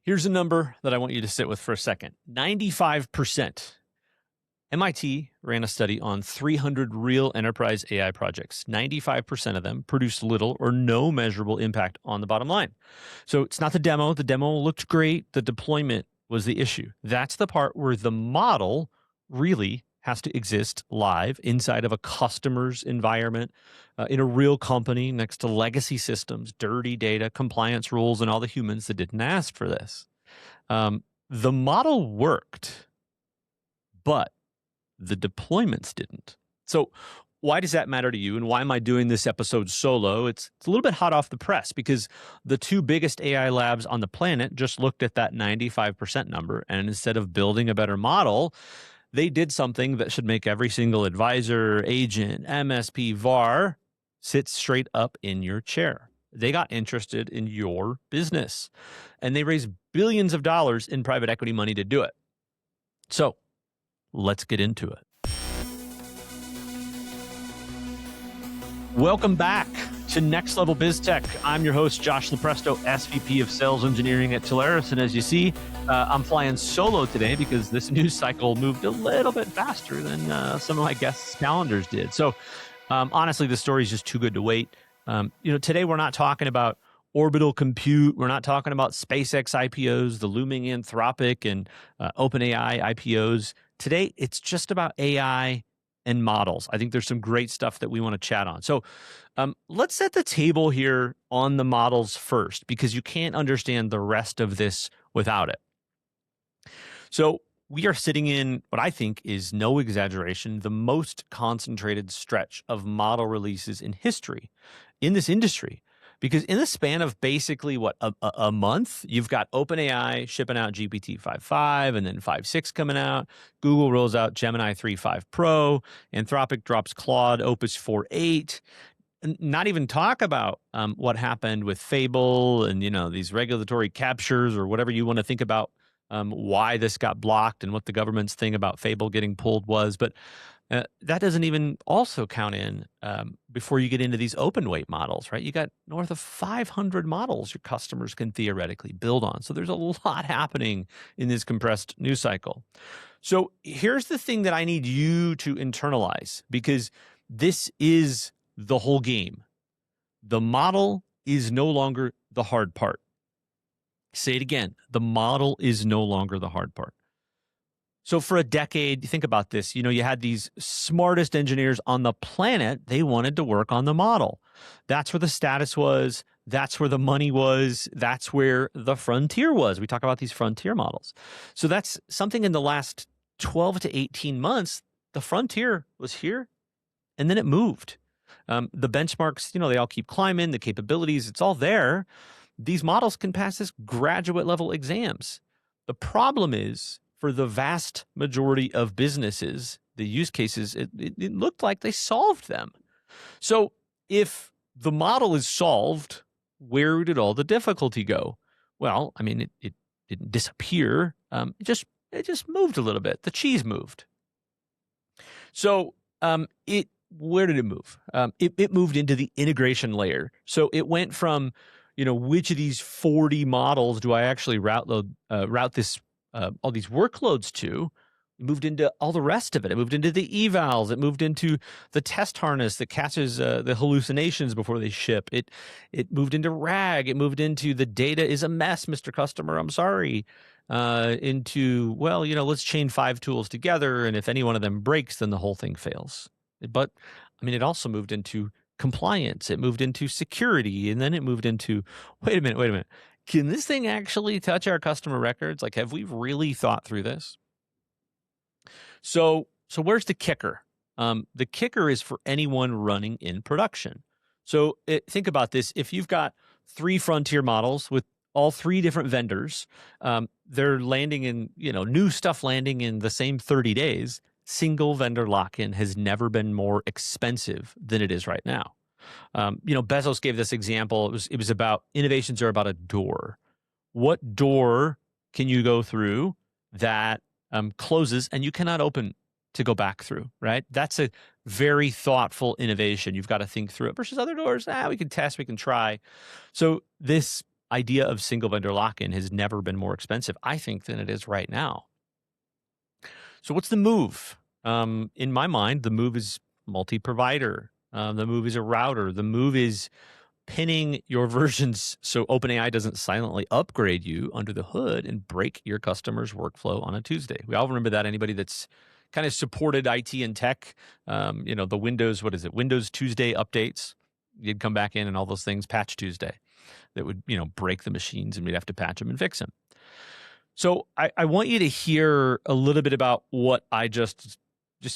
Here's a number that I want you to sit with for a second. 95%. MIT ran a study on 300 real enterprise AI projects. 95% of them produced little or no measurable impact on the bottom line. So it's not the demo. The demo looked great. The deployment was the issue. That's the part where the model really has to exist live inside of a customer's environment, in a real company next to legacy systems, dirty data, compliance rules, and all the humans that didn't ask for this. The model worked, but the deployments didn't. So why does that matter to you? And why am I doing this episode solo? It's a little bit hot off the press because the two biggest AI labs on the planet just looked at that 95% number. And instead of building a better model, they did something that should make every single advisor, agent, MSP, VAR sit straight up in your chair. They got interested in your business and they raised billions of dollars in private equity money to do it. So let's get into it. Welcome back to Next Level BizTech. I'm your host, Josh Lupresto, SVP of Sales Engineering at Telarus. And as you see, I'm flying solo today because this news cycle moved a little bit faster than some of my guests' calendars did. So honestly, the story is just too good to wait. Today we're not talking about orbital compute. We're not talking about SpaceX IPOs, the looming Anthropic and OpenAI IPOs. Today, it's just about AI and models. I think there's some great stuff that we want to chat on. So let's set the table here on the models first, because you can't understand the rest of this without it. So we are sitting in what I think is no exaggeration, the most concentrated stretch of model releases in history in this industry. Because in the span of basically, a month, you've got OpenAI shipping out GPT-5.5 and then 5.6 coming out. Google rolls out Gemini 3.5 Pro. Anthropic drops Claude Opus 4.8. Not even talk about what happened with Fable and, these regulatory captures or whatever you want to think about, why this got blocked and what the government's thing about Fable getting pulled was. But that doesn't even also count in before you get into these open weight models, right? You got north of 500 models your customers can theoretically build on. So there's a lot happening in this compressed news cycle. So here's the thing that I need you to internalize, because this is the whole game. The model is no longer the hard part. Say it again. The model is no longer the hard part. So for a decade, think about this, you had these smartest engineers on the planet. They wanted to work on the model. That's where the status was. That's where the money was. That's where the frontier was. We talk about these frontier models. So that's something in the last 12 to 18 months, the frontier was here and then it moved. The benchmarks, they all keep climbing, the capabilities, it's all there. These models can pass this graduate level exams. The problem is, for the vast majority of businesses, the use cases, it looked like they solved them. So if the model is solved, where did all the difficulty go? Well, it didn't disappear. It just moved a little bit. The cheese moved. So where did it move? It moved into the integration layer. So it went from, which of these 40 models do I actually route this all these workloads to? It moved into all the rest of it. It moved into the evals. It moved into the test harness that catches the hallucinations before they ship. It moved into RAG. It moved into the data is a mess, Mr. Customer. I'm sorry. Into, let's chain 5 tools together, and if any one of them breaks, then the whole thing fails. But it also moved into compliance. It moved into security, and then it moved into, wait a minute. Can this thing actually touch our customer records? Like, have we really thought through this? So where's the kicker? The kicker is for anyone running in production. So think about this. If you've got 3 frontier models with all 3 different vendors, they're landing in, new stuff landing in the same 30 days. Single vendor lock-in has never been more expensive than it is right now. Bezos gave this example. It was about innovations are about a door. What door can you go through that closes and you cannot open to go back through, right? That's a very thoughtful innovation. You've got to think through it versus other doors. We can test, we can try. So this idea of single vendor lock-in has never been more expensive, I think, than it is right now. So what's the move? In my mind, the move is multi-provider. The move is a router. The move is pinning your versions so OpenAI doesn't silently upgrade you under the hood and break your customer's workflow on a Tuesday. We all remember that. Anybody that's kind of supported IT and tech, the Windows, Windows Tuesday updates. You'd come back in and all those things, Patch Tuesday, that would, break the machines and we'd have to patch them and fix them. So I want you to hear a little bit about what I just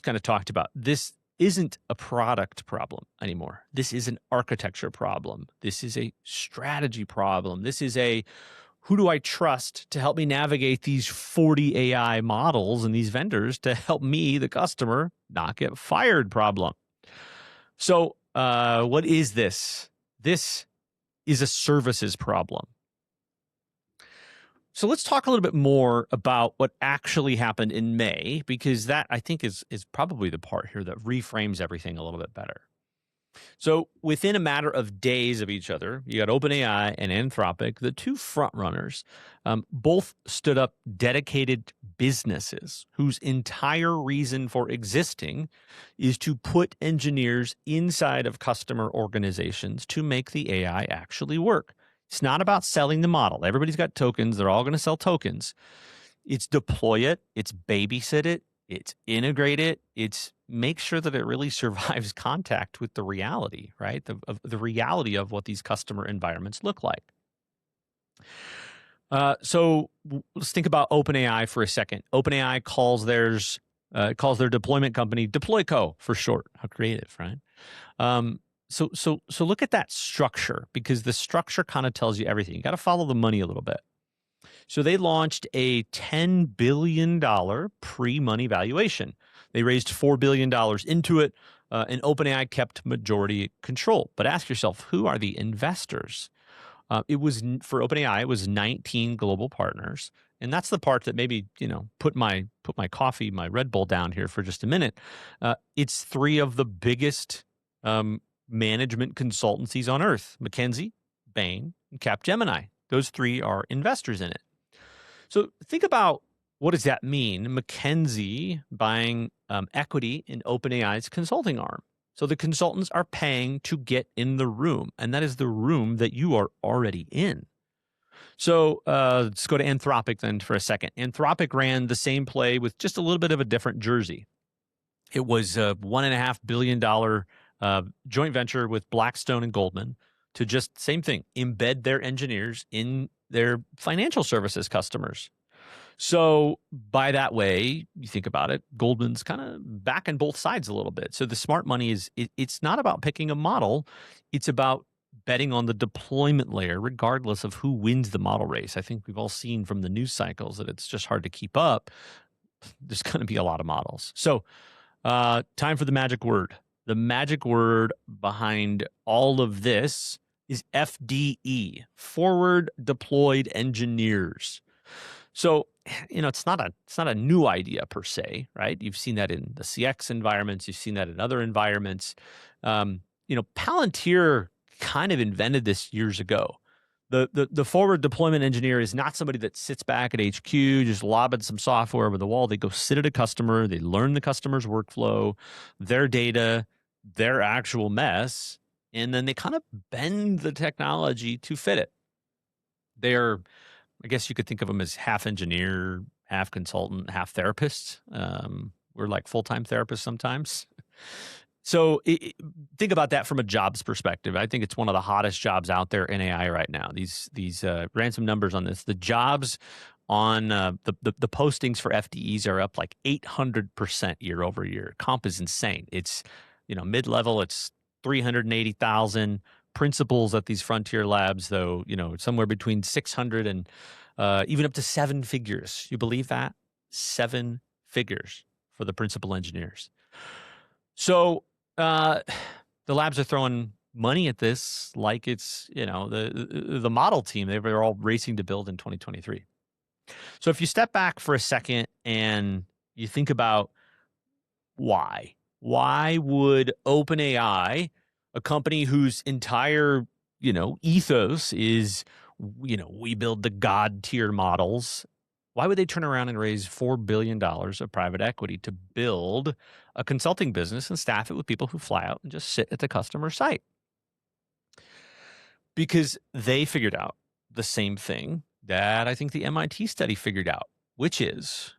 kind of talked about. This isn't a product problem anymore. This is an architecture problem. This is a strategy problem. This is a who do I trust to help me navigate these 40 AI models and these vendors to help me, the customer, not get fired problem. So what is this? This is a services problem. So let's talk a little bit more about what actually happened in May, because that, I think, is probably the part here that reframes everything a little bit better. So within a matter of days of each other, you got OpenAI and Anthropic, the two front runners, both stood up dedicated businesses whose entire reason for existing is to put engineers inside of customer organizations to make the AI actually work. It's not about selling the model. Everybody's got tokens. They're all going to sell tokens. It's deploy it. It's babysit it. It's integrate it. It's make sure that it really survives contact with the reality, right? The reality of what these customer environments look like. So let's think about OpenAI for a second. OpenAI calls their deployment company DeployCo for short. How creative, right? So look at that structure, because the structure kind of tells you everything. You got to follow the money a little bit. So they launched a $10 billion pre-money valuation. They raised $4 billion into it, and OpenAI kept majority control. But ask yourself, who are the investors? It was for OpenAI, it was 19 global partners. And that's the part that maybe, put my coffee, my Red Bull down here for just a minute. It's three of the biggest management consultancies on earth: McKinsey, Bain, and Capgemini. Those three are investors in it. So think about, what does that mean? McKinsey buying equity in OpenAI's consulting arm. So the consultants are paying to get in the room, and that is the room that you are already in. So let's go to Anthropic then for a second. Anthropic ran the same play with just a little bit of a different jersey. It was a $1.5 billion joint venture with Blackstone and Goldman to just same thing, embed their engineers in their financial services customers. So by that way, you think about it, Goldman's kind of backing both sides a little bit. So the smart money is, it's not about picking a model. It's about betting on the deployment layer, regardless of who wins the model race. I think we've all seen from the news cycles that it's just hard to keep up. There's going to be a lot of models. So time for the magic word. The magic word behind all of this is FDE, forward deployed engineers. So, it's not a new idea per se, right? You've seen that in the CX environments. You've seen that in other environments. Palantir kind of invented this years ago. The forward deployment engineer is not somebody that sits back at HQ, just lobbing some software over the wall. They go sit at a customer. They learn the customer's workflow, their data, their actual mess, and then they kind of bend the technology to fit it. They're, I guess you could think of them as half engineer, half consultant, half therapist. We're like full-time therapists sometimes. So think about that from a jobs perspective. I think it's one of the hottest jobs out there in AI right now. These ran some numbers on this. The jobs on the postings for FDEs are up like 800% year over year. Comp is insane. It's mid-level, it's 380,000. Principals at these frontier labs, though, somewhere between 600 and even up to 7 figures. You believe that? 7 figures for the principal engineers. So the labs are throwing money at this like it's, the model team. They were all racing to build in 2023. So if you step back for a second and you think about why would OpenAI, a company whose entire, ethos is we build the God tier models. Why would they turn around and raise $4 billion of private equity to build a consulting business and staff it with people who fly out and just sit at the customer site? Because they figured out the same thing that I think the MIT study figured out, which is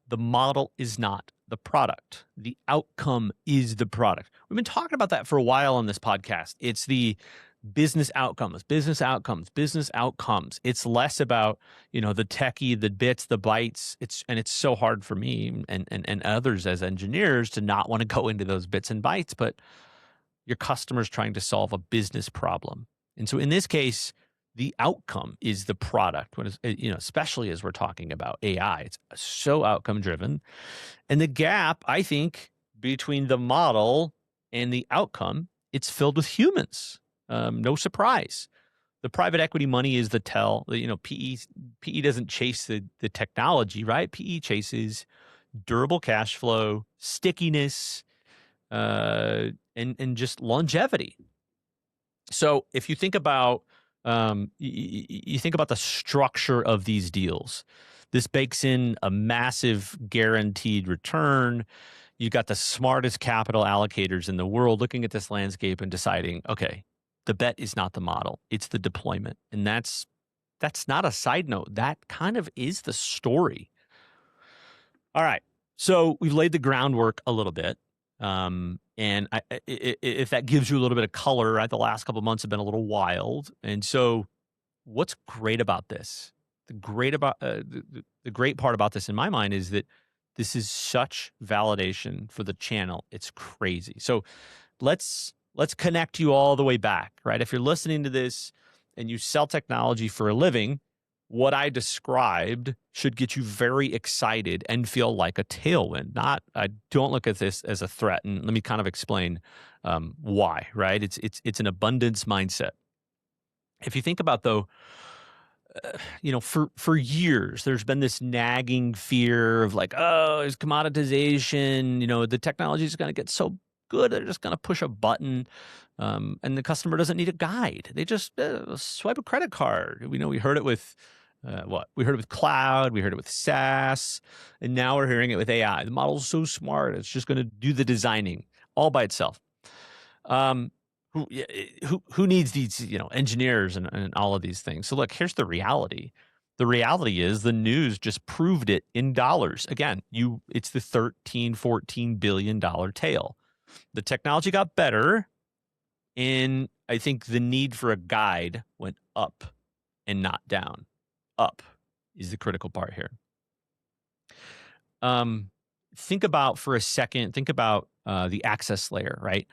the model is not the product. The outcome is the product. We've been talking about that for a while on this podcast. It's the business outcomes. It's less about, the techie, the bits, the bytes. It's so hard for me and others as engineers to not want to go into those bits and bytes, but your customer's trying to solve a business problem. And so in this case, the outcome is the product, especially as we're talking about AI. It's so outcome driven. And the gap, I think, between the model and the outcome, it's filled with humans. No surprise. The private equity money is the tell. PE doesn't chase the technology, right? PE chases durable cash flow, stickiness, and just longevity. So if you think about you think about the structure of these deals, this bakes in a massive guaranteed return. You've got the smartest capital allocators in the world looking at this landscape and deciding, okay, the bet is not the model, it's the deployment. And that's not a side note. That kind of is the story. All right. So we've laid the groundwork a little bit. And if that gives you a little bit of color, right, the last couple of months have been a little wild. And so what's great about this? The great part about this in my mind is that this is such validation for the channel. It's crazy. So let's connect you all the way back, right? If you're listening to this and you sell technology for a living, what I described should get you very excited and feel like a tailwind. I don't look at this as a threat. And let me kind of explain why, right? It's an abundance mindset. If you think about, though, for years, there's been this nagging fear of like, oh, it's commoditization. The technology is going to get so good, they're just going to push a button, and the customer doesn't need a guide. They just swipe a credit card. We heard it with we heard it with cloud, we heard it with SaaS, and now we're hearing it with AI. The model's so smart, it's just going to do the designing all by itself. Who needs these engineers and all of these things? So look, here's the reality. The reality is the news just proved it in dollars. Again, it's the $13-14 billion tale. The technology got better, and I think the need for a guide went up and not down. Up is the critical part here. Think about for a second, the access layer, right?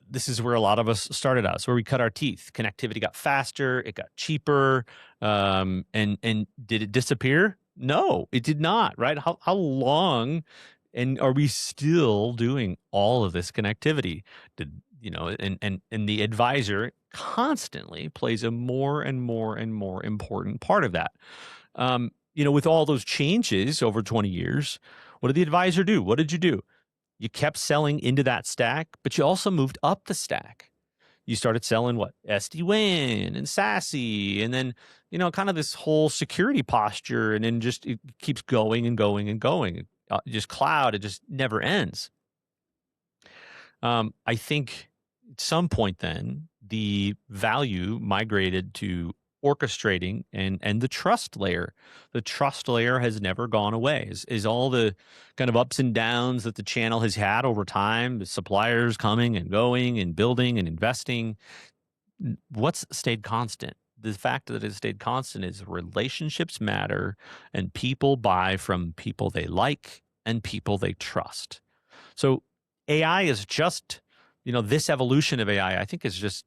This is where a lot of us started out. It's where we cut our teeth. Connectivity got faster, it got cheaper, and did it disappear? No, it did not, right? How long and are we still doing all of this connectivity? And the advisor constantly plays a more and more and more important part of that. With all those changes over 20 years, what did the advisor do? What did you do? You kept selling into that stack, but you also moved up the stack. You started selling what? SD-WAN and SASE, and then, kind of this whole security posture, and then just it keeps going and going and going. Just cloud, it just never ends. I think at some point then, the value migrated to orchestrating and the trust layer. The trust layer has never gone away. Is all the kind of ups and downs that the channel has had over time, the suppliers coming and going and building and investing. What's stayed constant? The fact that it stayed constant is relationships matter, and people buy from people they like and people they trust. So AI is just, this evolution of AI, I think, is just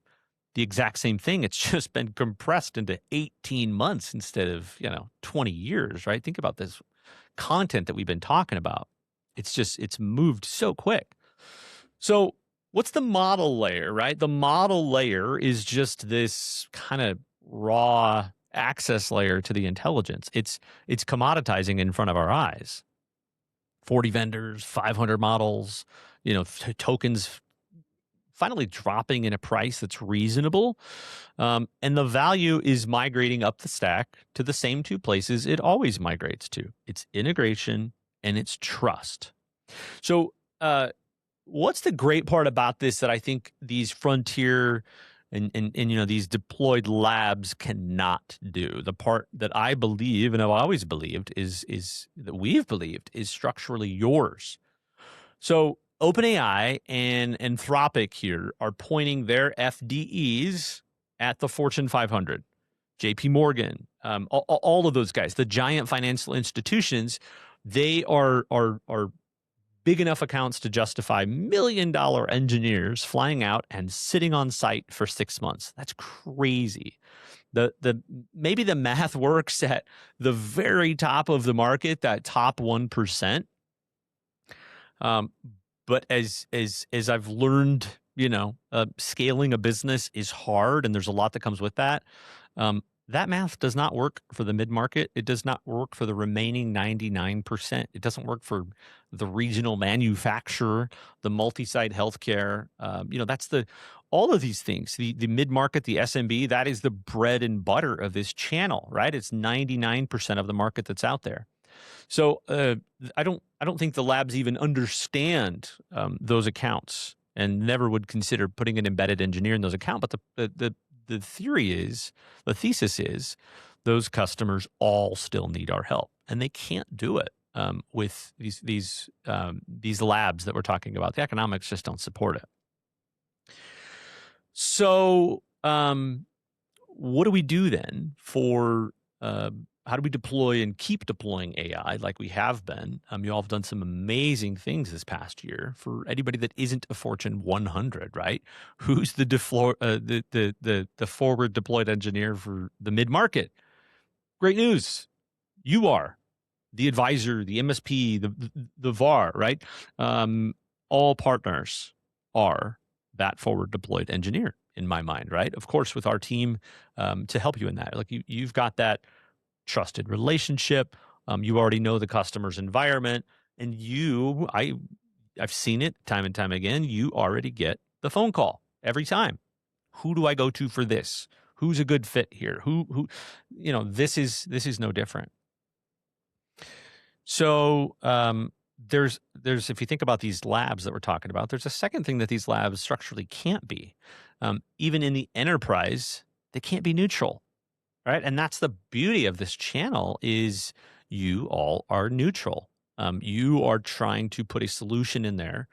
the exact same thing. It's just been compressed into 18 months instead of, 20 years, right? Think about this content that we've been talking about. It's moved so quick. So what's the model layer, right? The model layer is just this kind of raw access layer to the intelligence. It's commoditizing in front of our eyes. 40 vendors, 500 models, tokens finally dropping in a price that's reasonable. And the value is migrating up the stack to the same two places it always migrates to. It's integration and it's trust. So, what's the great part about this that I think these frontier and these deployed labs cannot do? The part that I believe and I've always believed is that we've believed is structurally yours. So OpenAI and Anthropic here are pointing their FDEs at the Fortune 500, JP Morgan, all of those guys, the giant financial institutions. They are big enough accounts to justify $1 million engineers flying out and sitting on site for 6 months. That's crazy. Maybe the math works at the very top of the market, that top 1%. But as I've learned, scaling a business is hard, and there's a lot that comes with that. That math does not work for the mid-market. It does not work for the remaining 99%. It doesn't work for the regional manufacturer, the multi-site healthcare. That's all of these things. The mid-market, the SMB, that is the bread and butter of this channel, right? It's 99% of the market that's out there. So I don't think the labs even understand those accounts and never would consider putting an embedded engineer in those accounts. But the thesis is those customers all still need our help, and they can't do it with these labs that we're talking about. The economics just don't support it. So what do we do then for how do we deploy and keep deploying AI like we have been? You all have done some amazing things this past year. For anybody that isn't a Fortune 100, right? Who's the forward deployed engineer for the mid market? Great news, you are the advisor, the MSP, the VAR, right? All partners are that forward deployed engineer in my mind, right? Of course, with our team to help you in that. Like you've got that trusted relationship. You already know the customer's environment, and I've seen it time and time again. You already get the phone call every time. Who do I go to for this? Who's a good fit here? Who? This is no different. So there's if you think about these labs that we're talking about, there's a second thing that these labs structurally can't be. Even in the enterprise, they can't be neutral. Right. And that's the beauty of this channel is you all are neutral. You are trying to put a solution in there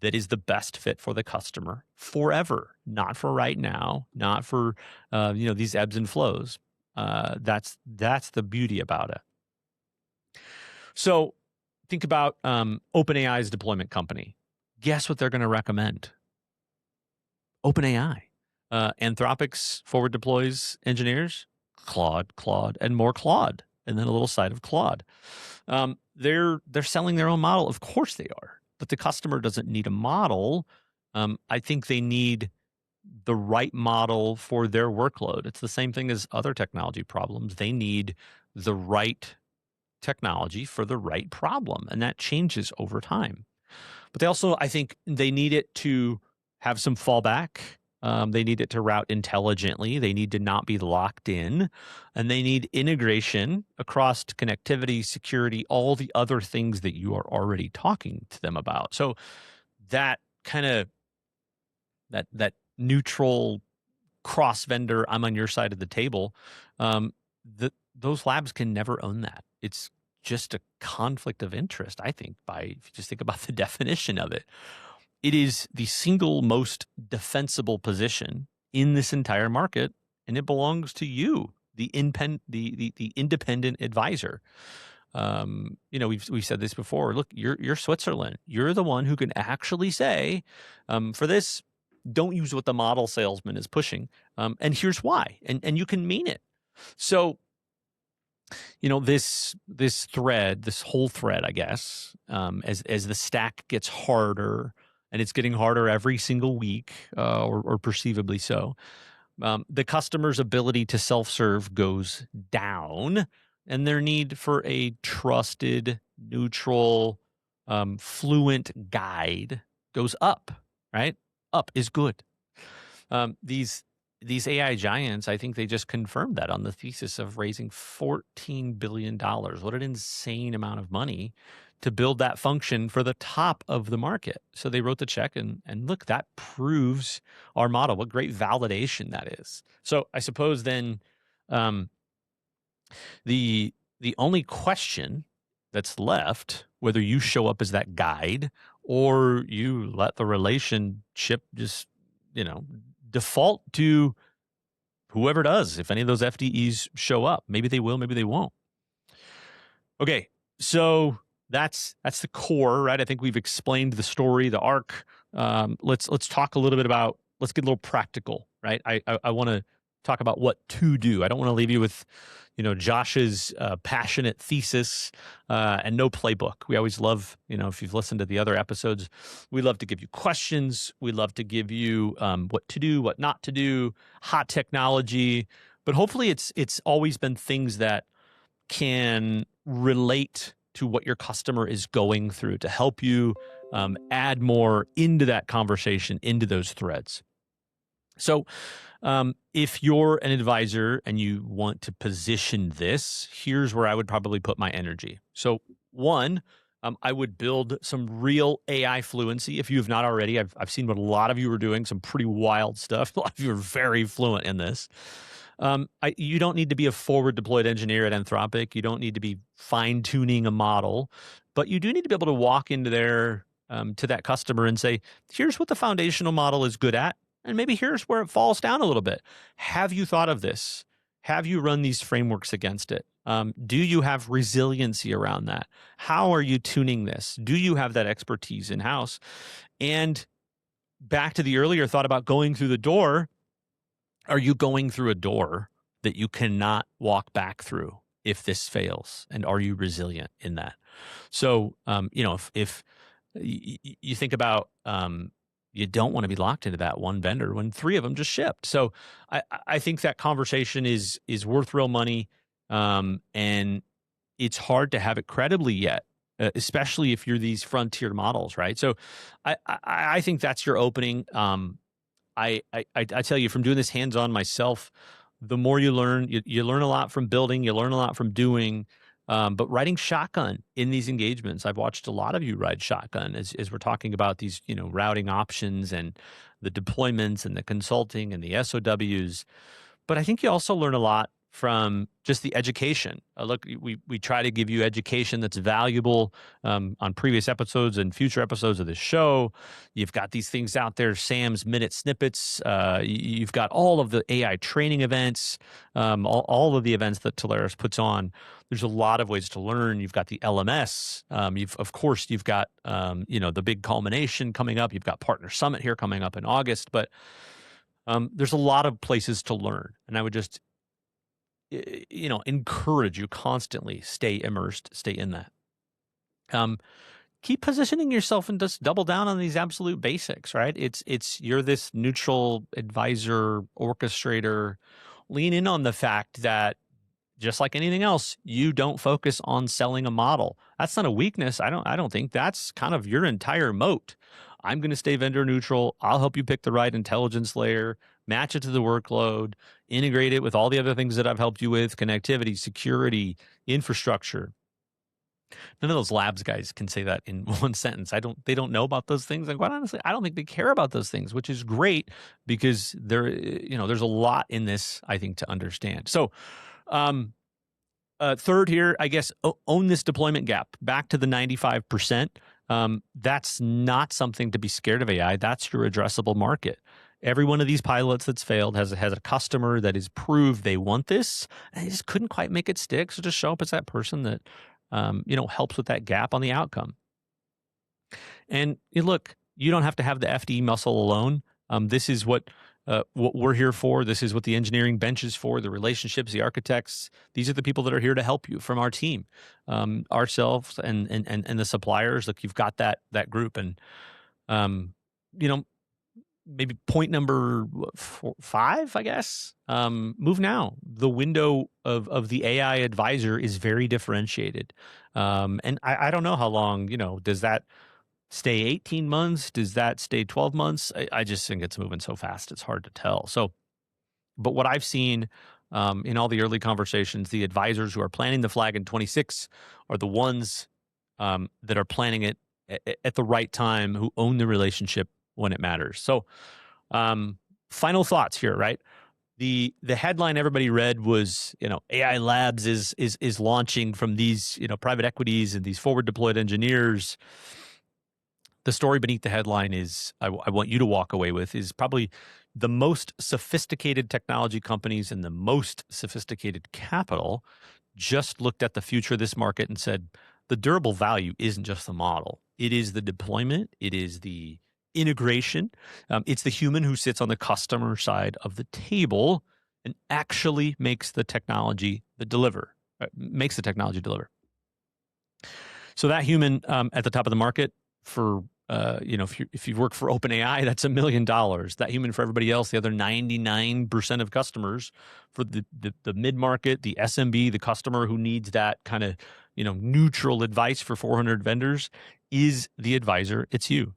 that is the best fit for the customer forever, not for right now, not for, these ebbs and flows. That's the beauty about it. So think about OpenAI's deployment company. Guess what they're going to recommend? OpenAI. Anthropic's forward deploys engineers. Claude, and more Claude, and then a little side of Claude. They're selling their own model. Of course they are, but the customer doesn't need a model. I think they need the right model for their workload. It's the same thing as other technology problems. They need the right technology for the right problem, and that changes over time. But they also, I think, they need it to have some fallback. They need it to route intelligently. They need to not be locked in, and they need integration across connectivity, security, all the other things that you are already talking to them about. So that kind of that neutral cross vendor, I'm on your side of the table. Those labs can never own that. It's just a conflict of interest, I think. If you just think about the definition of it. It is the single most defensible position in this entire market, and it belongs to you, the independent advisor. We've said this before. Look, you're Switzerland. You're the one who can actually say, for this, don't use what the model salesman is pushing, and here's why, and you can mean it. So, this whole thread, I guess, as the stack gets harder. And it's getting harder every single week, or perceivably so. The customer's ability to self-serve goes down, and their need for a trusted, neutral, fluent guide goes up, right? up is good. These AI giants, I think they just confirmed that on the thesis of raising $14 billion. What an insane amount of money to build that function for the top of the market. So they wrote the check, and look, that proves our model. What great validation that is. So I suppose then the only question that's left, whether you show up as that guide or you let the relationship just, default to whoever does. If any of those FDEs show up, maybe they will, maybe they won't. Okay, so that's the core, right? I think we've explained the story, the arc. Let's talk a little bit about. Let's get a little practical, right? I want to talk about what to do. I don't want to leave you with, Josh's passionate thesis and no playbook. We always love, if you've listened to the other episodes, we love to give you questions. We love to give you what to do, what not to do, hot technology. But hopefully it's always been things that can relate to what your customer is going through to help you add more into that conversation, into those threads. So if you're an advisor and you want to position this, here's where I would probably put my energy. So one, I would build some real AI fluency. If you have not already, I've seen what a lot of you are doing, some pretty wild stuff. A lot of you are very fluent in this. You don't need to be a forward deployed engineer at Anthropic. You don't need to be fine tuning a model, but you do need to be able to walk into there to that customer and say, here's what the foundational model is good at. And maybe here's where it falls down a little bit. Have you thought of this? Have you run these frameworks against it? Do you have resiliency around that? How are you tuning this? Do you have that expertise in-house? And back to the earlier thought about going through the door, are you going through a door that you cannot walk back through if this fails? And are you resilient in that? So, if you think about you don't want to be locked into that one vendor when three of them just shipped. So I think that conversation is worth real money, and it's hard to have it credibly yet, especially if you're these frontier models, right? So I think that's your opening. I tell you, from doing this hands-on myself, the more you learn, you learn a lot from building, you learn a lot from doing. But riding shotgun in these engagements, I've watched a lot of you ride shotgun as we're talking about these, routing options and the deployments and the consulting and the SOWs. But I think you also learn a lot from just the education. Look, we try to give you education that's valuable on previous episodes and future episodes of this show. You've got these things out there, Sam's Minute Snippets. You've got all of the AI training events, all of the events that Telarus puts on. There's a lot of ways to learn. You've got the LMS. You've got the big culmination coming up. You've got Partner Summit here coming up in August. But there's a lot of places to learn, and I would just encourage you constantly stay immersed, stay in that. Keep positioning yourself and just double down on these absolute basics, right? You're this neutral advisor, orchestrator. Lean in on the fact that just like anything else, you don't focus on selling a model. That's not a weakness. I don't think that's kind of your entire moat. I'm going to stay vendor neutral. I'll help you pick the right intelligence layer, match it to the workload, integrate it with all the other things that I've helped you with, connectivity, security, infrastructure. None of those labs guys can say that in one sentence. They don't know about those things. And quite honestly, I don't think they care about those things, which is great because there's a lot in this, I think, to understand. So, third here, I guess, own this deployment gap. Back to the 95%. That's not something to be scared of AI. That's your addressable market. Every one of these pilots that's failed has a customer that has proved they want this, and they just couldn't quite make it stick. So just show up as that person that helps with that gap on the outcome. And look, you don't have to have the FDE muscle alone. This is what we're here for. This is what the engineering bench is for, the relationships, the architects. These are the people that are here to help you from our team, ourselves and the suppliers. Look, you've got that group. And, maybe point number 5, I guess, move now. The window of the AI advisor is very differentiated. And I don't know how long, does that stay 18 months? Does that stay 12 months? I just think it's moving so fast, it's hard to tell. So, but what I've seen in all the early conversations, the advisors who are planting the flag in 26 are the ones that are planning it at the right time, who own the relationship when it matters. So, final thoughts here, right? The headline everybody read was, AI Labs is launching from these, private equities and these forward deployed engineers. The story beneath the headline is, I want you to walk away with, is probably the most sophisticated technology companies and the most sophisticated capital just looked at the future of this market and said, the durable value isn't just the model. It is the deployment. It is the integration. It's the human who sits on the customer side of the table and actually makes the technology deliver. So that human at the top of the market for if you work for OpenAI, that's $1 million. That human for everybody else, the other 99% of customers, for the mid market, the SMB, the customer who needs that kind of neutral advice for 400 vendors, is the advisor. It's you.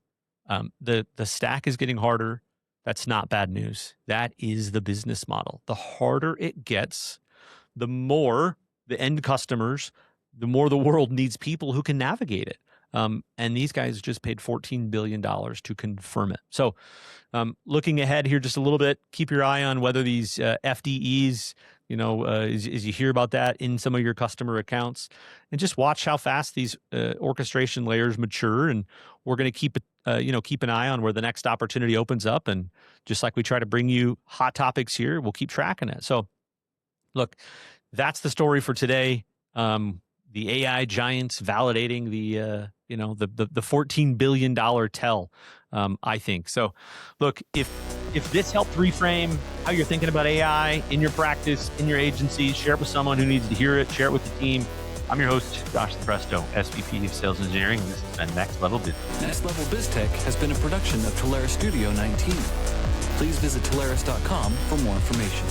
The stack is getting harder. That's not bad news. That is the business model. The harder it gets, the more the end customers, the more the world needs people who can navigate it. And these guys just paid $14 billion to confirm it. So looking ahead here just a little bit, keep your eye on whether these FDEs, as you hear about that in some of your customer accounts, and just watch how fast these orchestration layers mature. And we're going to keep an eye on where the next opportunity opens up. And just like we try to bring you hot topics here, we'll keep tracking it. So look, that's the story for today. The AI giants validating the $14 billion tell, I think. So look, if this helped reframe how you're thinking about AI in your practice, in your agency, share it with someone who needs to hear it, share it with the team. I'm your host, Josh Lupresto, SVP of Sales Engineering, and this has been Next Level BizTech. Next Level BizTech has been a production of Telarus Studio 19. Please visit Telarus.com for more information.